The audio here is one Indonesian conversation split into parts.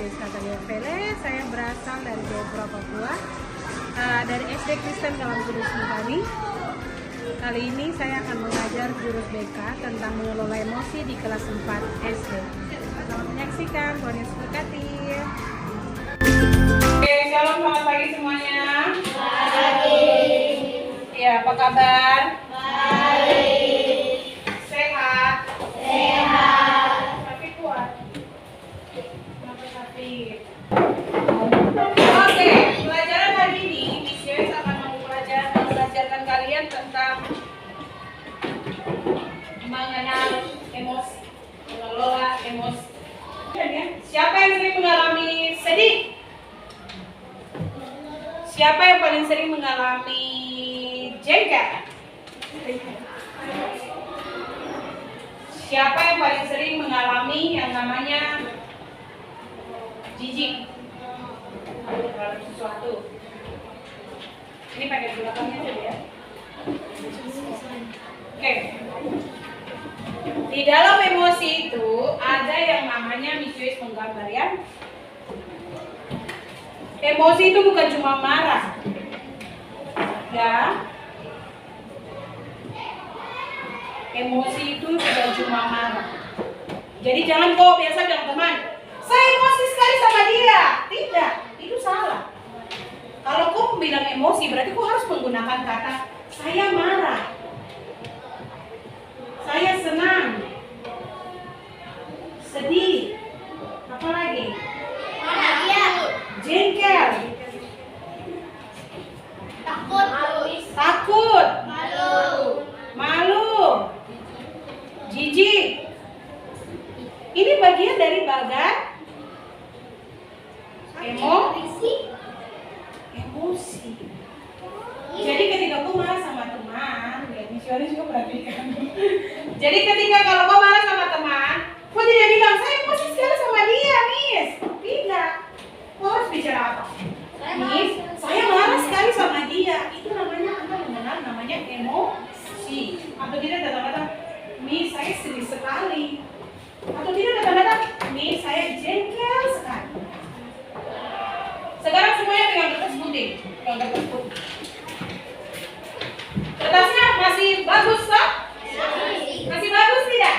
Joyce Natalia Vele. Saya berasal dari Jayapura, Papua, dari SD Kristen Kalam Kudus Mekari. Kali ini saya akan mengajar jurus BK tentang mengelola emosi di kelas 4 SD. Selamat menyaksikan, Tuhan Yesus berkati. Oke, shalom, selamat pagi semuanya. Pagi. Ya, apa kabar? Baik. Sehat? Sehat. Tapi kuat? Kenapa sakit? Oke, pelajaran hari ini Miss Joyce akan mengajarkan kalian tentang mengenal emosi, mengelola emosi. Siapa yang sering mengalami sedih? Siapa yang paling sering mengalami jengkel? Siapa yang paling sering mengalami yang namanya jijik terhadap sesuatu? Ini pakai belakangnya aja ya. Oke. Di dalam emosi itu ada yang namanya Miss Joyce menggambar ya. Emosi itu bukan cuma marah, ya. Emosi itu bukan cuma marah. Jadi jangan kok biasa bilang teman, saya emosi sekali sama dia. Tidak, itu salah. Kalau kau bilang emosi, berarti kau harus menggunakan kata saya marah, saya senang, sedih, apa lagi? Jengkel, takut, malu, jijik. Ini bagian dari bagan emosi. Jadi ketika kau marah sama teman, ya misionaris juga perhatikan. Jadi ketika kalau kau marah sama teman, kau tidak bilang saya emosi sekali sama dia, Miss. Tidak. Kau harus bicara apa? Miss, saya marah sekali sama dia. Itu namanya Anda mengenal namanya emosi. Atau tidak kata-kata, Miss, saya sedih sekali. Atau tidak kata-kata, Miss, saya jengkel sekali. Sekarang semuanya pegang kertas putih. Kertasnya masih bagus, Pak? Masih bagus tidak?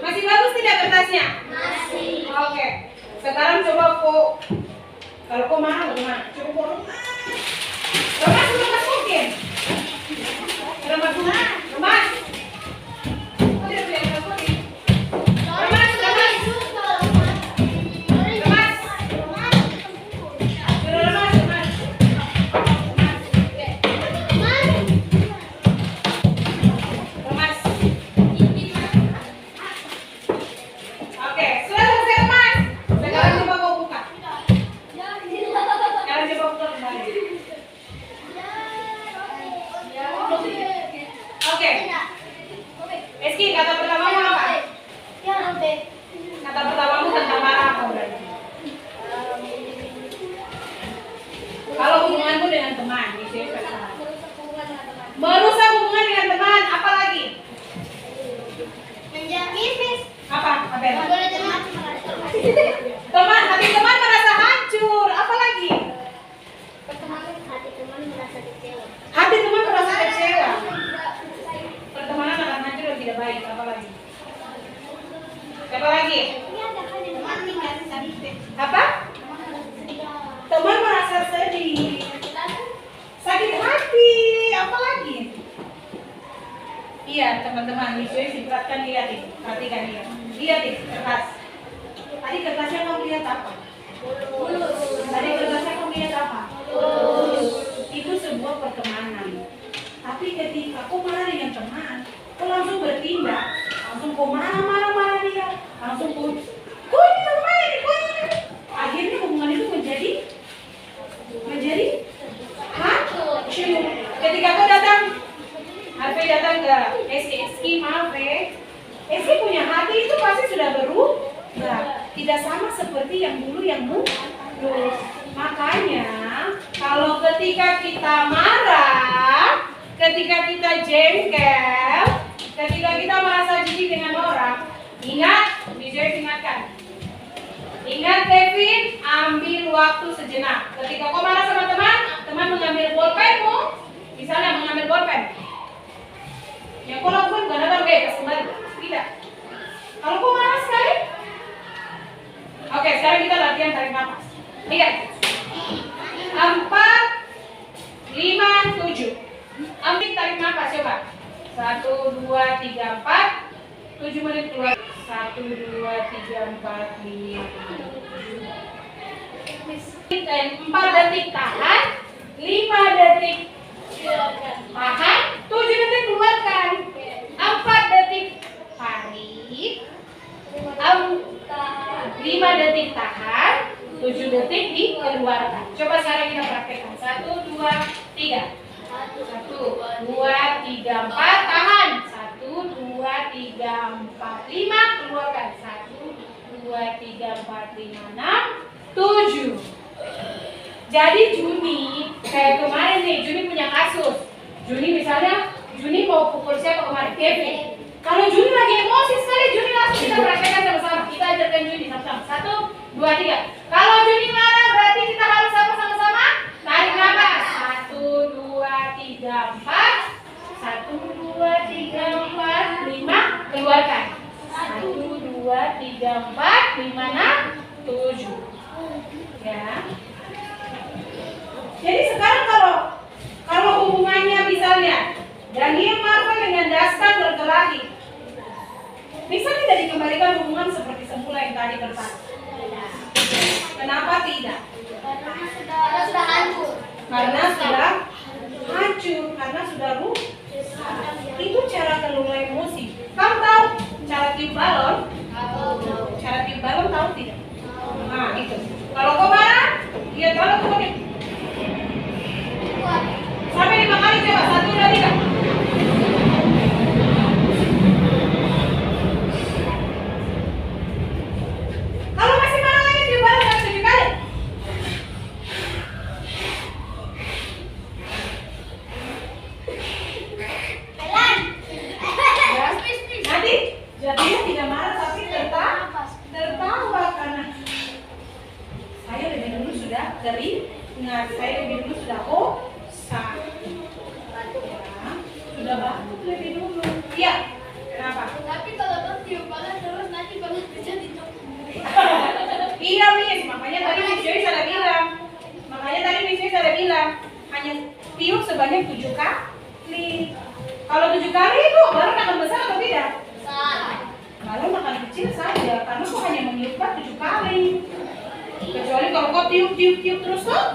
Masih bagus tidak kertasnya? Oke. Sekarang coba kok, kalau kok marah, coba kok lemas sudah masukin. Lemas. Kok tidak boleh masukin? Lemas. Oke, sudah selesai lemas. Sekarang coba kau buka. Sekarang coba buka kembali. Oke. Eski, kata pertamamu apa? Kata pertamamu tentang marah apa berarti? Kalau hubunganmu dengan teman, merusak hubungan dengan teman, apa lagi? Apa? Teman, hati teman merasa hancur, apa lagi? Hati teman merasa kecewa. Pertemanan akan hancur dan tidak baik, apa lagi? Apa lagi? Apa? Teman merasa sedih, sakit hati, apa lagi? Iya teman-teman, Miss Joyce diperhatikan, lihat nih, perhatikan dia. Lihat nih kertas. Tadi kertasnya kamu lihat apa? Tadi kertasnya kamu lihat apa? Itu sebuah pertemanan. Tapi ketika kau marah dengan teman, kau langsung bertindak, langsung kau marah dia, langsung kau ini teman ini, akhirnya hubungan itu menjadi hancur. Ketika kau datang, Harvey datang ke Eski, maaf Eski punya hati itu pasti sudah berubah, tidak sama seperti yang dulu Makanya kalau ketika kita marah, ketika kita jengkel, ketika kita merasa jijik dengan orang, ingat, Miss Joyce ingatkan. Ingat Devi, waktu sejenak. Ketika kau marah sama teman, teman mengambil bolpenmu, misalnya mengambil bolpen. Yang kau lakukan bukan datang, oke, kasih kembali. Tidak. Kalau kau marah sekali, oke, sekarang kita latihan tarik nafas. Lihat. 4, 5, 7. Ambil tarik nafas, coba. 1, 2, 3, 4. 7 menit keluar. 1, 2, 3, 4, 5. 4 detik tahan, 5 detik tahan, 7 detik keluarkan. 4 detik tarik, 5 detik tahan, 7 detik dikeluarkan. Coba sekarang kita praktekkan. 1, 2, 3. 1, 2, 3, 4 tahan. 1, 2, 3, 4, 5 keluarkan. 1, 2, 3, 4, 5, 6, 7. Jadi Juni kayak kemarin nih, Juni punya kasus. Juni misalnya, Juni mau pukul siapa kemarin? Kevin. Kalau Juni lagi emosi sekali, Juni langsung kita praktekkan sama-sama. Kita ajarkan Juni sama-sama. 1, 2, 3. Kalau Juni marah berarti kita harus apa sama-sama? Tarik nafas. 1, 2, 3, 4. 1, 2, 3, 4, 5. Keluarkan. 1, 2, 3, 4, 5, 6, 7. Ya. Jadi sekarang kalau hubungannya misalnya Daniel Marvel dengan Dastan berkelahi, bisa tidak dikembalikan hubungan seperti semula yang tadi bertahan? Kenapa tidak? Karena sudah hancur. Karena sudah hancur, karena sudah rusak. Itu cara kelola emosi. Kamu tahu cara tiup balon? Cara tiup balon tahu tidak? Nah itu. Kalau kau marah, lihat balon tuh nih. Sampai 5 kali coba. 1, 2, 3. Kalau masih marah lagi tiup balon sampai 7 kali. Nanti jadinya tidak marah tapi tertawa karena saya lebih dulu sudah keringat, saya lebih dulu sudah sakit, ya, sudah batuk lebih dulu. Iya, kenapa? Tapi kalau non tiup balon terus nanti balon bisa ditutup. Iya Miss, makanya tadi Miss Joy sudah bilang. Hanya tiup sebanyak 7 kali. Kalau 7 kali itu balon akan besar atau tidak? Besar. Balon akan kecil saja, karena kok hanya meniupkan 7 kali. Kecuali kalau kau tiup terus tuh.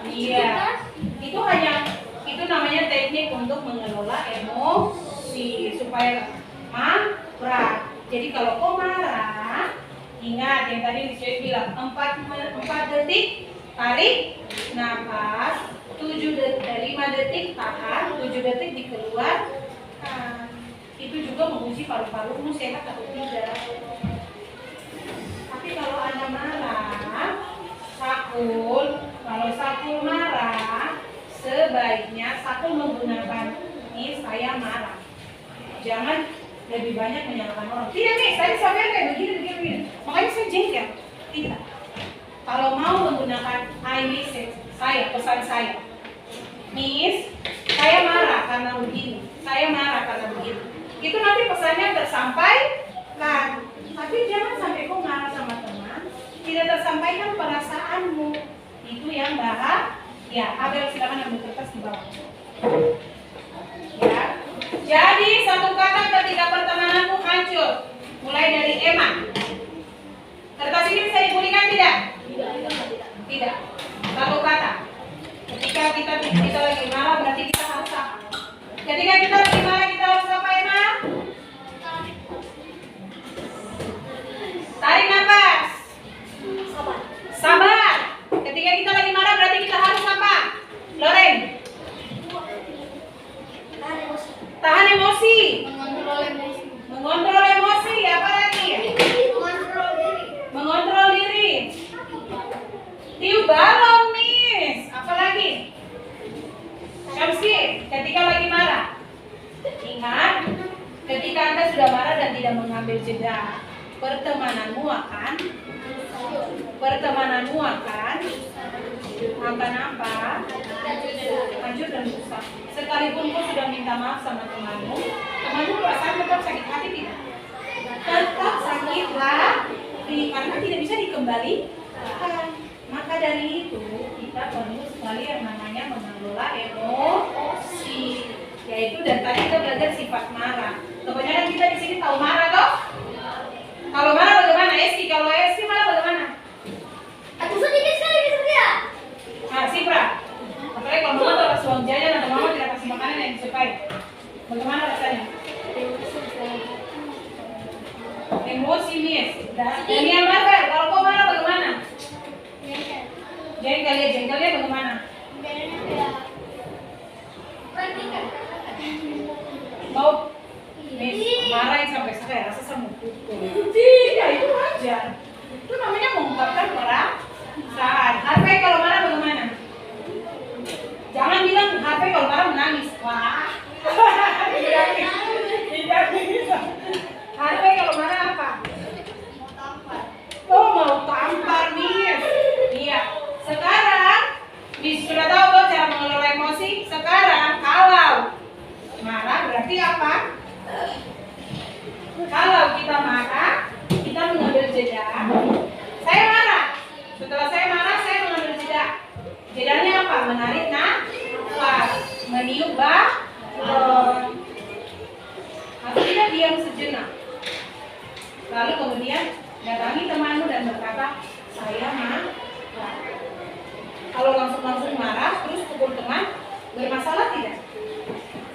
Iya. Itu namanya teknik untuk mengelola emosi supaya marah. Jadi kalau kau marah, ingat yang tadi Miss Joy bilang 4 detik tarik nafas, 5 detik tahan, 7 detik dikeluarkan. Itu juga menguji paru-parumu sehat atau tidak. Tapi kalau Anda marah, kalau Sakul marah, sebaiknya Sakul menggunakan ini saya marah. Jangan lebih banyak menyalahkan orang. Tidak nih, saya sampai kayak begini. Makanya saya jengkel. Tidak. Kalau mau menggunakan I message, pesan saya. Miss, saya marah karena begini. Saya marah karena begini. Itu nanti pesannya tersampaikan. Tapi jangan sampai kau marah sama teman, tidak tersampaikan perasaanmu. Itu yang bahaya. Abel silakan ambil kertas di bawah. Ya. Jadi satu kata ketika pertemananmu hancur, mulai dari Emma. Kertas ini bisa dipulihkan tidak? Tidak. Satu kata. Ketika kita lagi marah berarti kita harus apa? Ketika kita lagi marah kita harus apa, Emma? Tarik nafas. Sabar. Ketika kita lagi marah berarti kita harus apa? Loren. Tahan emosi. Mengontrol emosi. Apa lagi? Mengontrol diri. Tiup balon, Miss. Apa lagi? Syamsi, ketika lagi marah. Ingat, ketika Anda sudah marah dan tidak mengambil jeda, pertemananmu akan Pertemananmu akan apa? Hancur dan rusak. Sekalipun kau sudah minta maaf sama temanmu perasaan tetap sakit hati tidak? Tetap sakit hati karena tidak bisa dikembalikan. Maka dari itu kita perlu sekali yang namanya mengelola emosi, yaitu dan tadi kita belajar sifat marah. Kebanyakan kita di sini tahu marah toh? Kalau marah bagaimana? Eski, kalau Eski marah bagaimana? Aku sedikit sekali dia. Nah, Sipra, apalagi kalau mama tak kasih uang jajan atau mama tidak kasih makanan yang disukai, bagaimana rasanya? Emosi nih, dan yang marah, kalau kau marah bagaimana? Jengkelnya bagaimana? Mau marahin sampai rasa sama pukul. Tidak, itu wajar. Itu namanya mengungkapkan perasaan. HP kalau marah bagaimana? Jangan bilang HP kalau marah menangis. Wah. Tidak bisa. HP kalau marah apa? Oh, mau tampar nih. Iya. Sekarang sudah tahu loh cara mengelola emosi. Sekarang kalau marah berarti apa? Kalau kita marah, kita mengambil jeda. Saya marah. Setelah saya marah, saya mengambil jeda. Jedanya apa? Menarik nafas, meniup balon. Akhirnya diam sejenak. Lalu kemudian datangi temanmu dan berkata, saya marah. Kalau langsung marah, terus pukul teman, bermasalah tidak?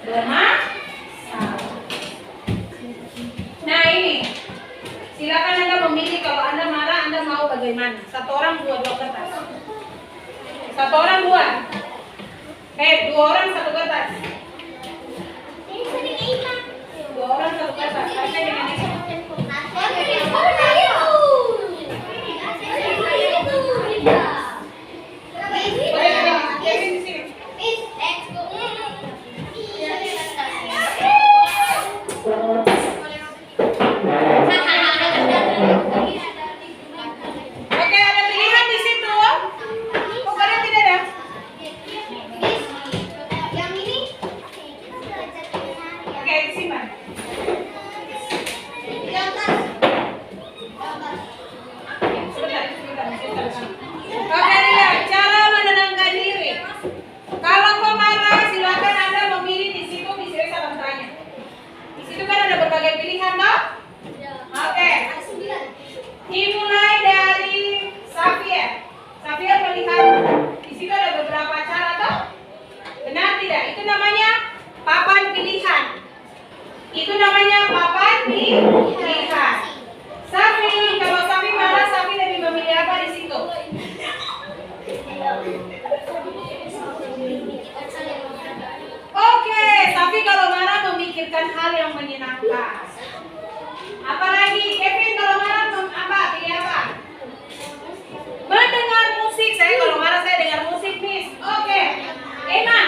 Bermasalah. Nah ini, silakan Anda memilih kalau Anda marah, Anda mau bagaimana? Satu orang dua kertas. Satu orang dua. Dua orang satu kertas. Dua orang satu kertas. Saya dengan ini. Oke, ada pilihan di situ. Kok kalian tidak ada? Yang ini. Oke, simpan. Oke, lihat cara menenangkan diri. Kalau kau marah, silakan Anda memilih di situ bisa salam tanya. Di situ kan ada berbagai pilihan, toh? Oke. Dimulai dari Safia. Safia melihat di situ ada beberapa cara, toh? Benar tidak? Itu namanya papan pilihan. Itu namanya papan pilihan. Safi, kalau Safi marah, Safi lebih memilih apa di situ? Oke, Safi kalau marah memikirkan hal yang menyenangkan. Apalagi Kevin kalau marah apa? Pilih apa? Mendengar musik. Saya kalau marah saya dengar musik, Miss. Oke. Emma.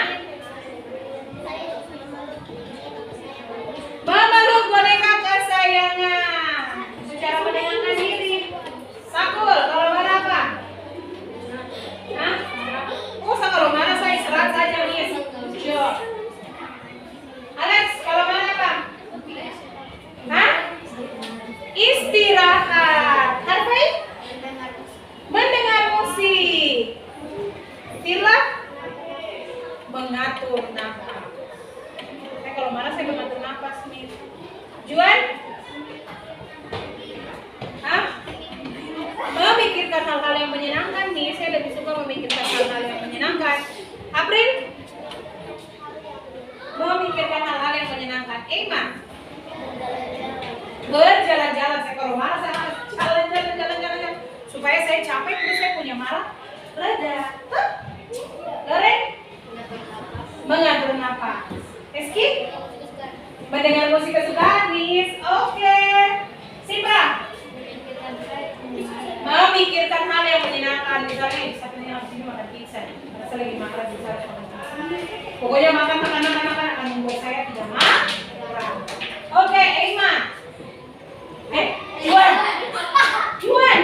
Memeluk boneka kesayangan. Secara menenangkan diri. Sakul kalau marah apa? Hah? Oh, kalau marah saya istirahat saja, Miss. Sure. Alex kalau marah apa? Hah? Istirahat. Harvey? Mendengar musik. Tila? Mengatur nafas. Kalau marah saya mengatur nafas nih. Juan? Hah? Memikirkan hal-hal yang menyenangkan nih. Saya lebih suka memikirkan hal-hal yang menyenangkan. April? Memikirkan hal-hal yang menyenangkan. Emma? Berjalan-jalan. Saya kalau marah saya harus jalan-jalan supaya saya capek terus saya punya marah reda. Loreng mengatur nafas. Eski mendengar musik kesukaan, Miss. Oke. Sipra memikirkan hal yang menyenangkan. Misalnya satunya habis ini makan pizza. Saya lagi makan pizza. Pokoknya makan akan membuat saya tidak marah. Oke, Emma. Juan.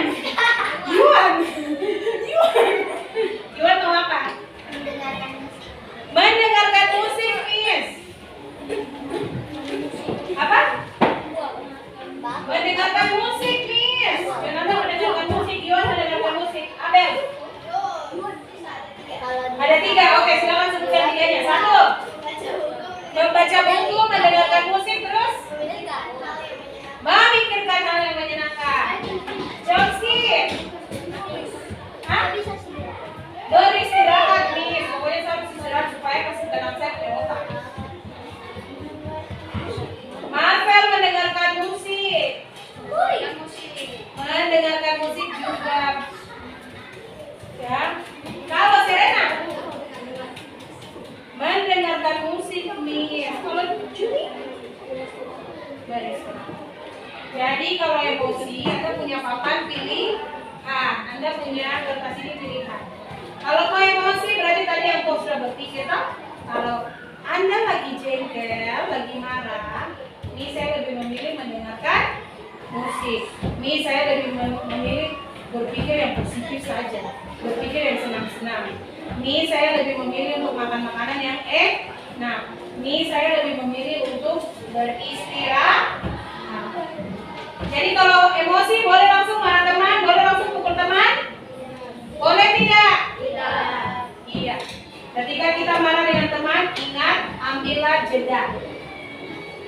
beristirahat. Jadi kalau emosi, Anda punya papan pilih A, Anda punya kertas ini pilihan. Kalau kau emosi berarti tadi yang kau sudah berpikir toh. Kalau Anda lagi jengkel, lagi marah, ini saya lebih memilih mendengarkan musik. Ini saya lebih memilih berpikir yang positif saja, berpikir yang senang-senang. Ini saya lebih memilih untuk makan makanan yang enak. Ini saya lebih memilih untuk beristirahat. Jadi kalau emosi boleh langsung marah teman, boleh langsung pukul teman, boleh tidak? Tidak. Iya. Ketika kita marah dengan teman, ingat ambillah jeda.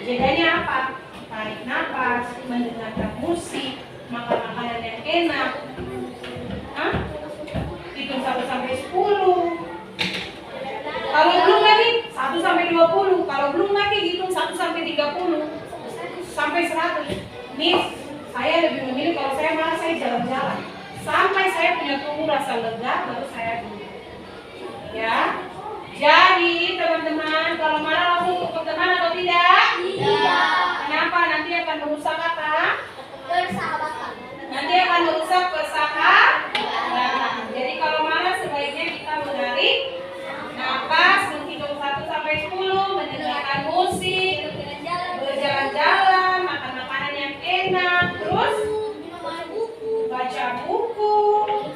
Jedanya apa? Tarik nafas, mendengarkan musik, makan makanan yang enak. Hitung 1 sampai 10. Kalau belum lagi 1 sampai 20. Kalau belum lagi hitung 1 sampai 30 sampai 100. Nih, saya lebih memilih kalau saya marah saya jalan-jalan sampai saya punya tubuh rasa lega baru saya duduk. Ya. Jadi teman-teman kalau marah langsung pukul teman atau tidak? Tidak. Kenapa? Nanti akan merusak apa? Persahabatan. Nanti akan merusak persahabatan. Jadi kalau marah sebaiknya kita menarik nafas, menghitung 1 sampai 10, mendengarkan musik, berjalan-jalan, makan makanan yang enak, terus baca buku,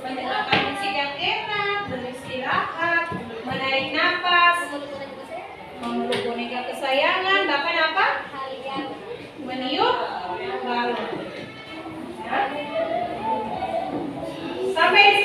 mendengarkan musik yang enak, beristirahat, menarik nafas, memeluk boneka kesayangan, bahkan apa? Meniup balon. Ya. Sampai di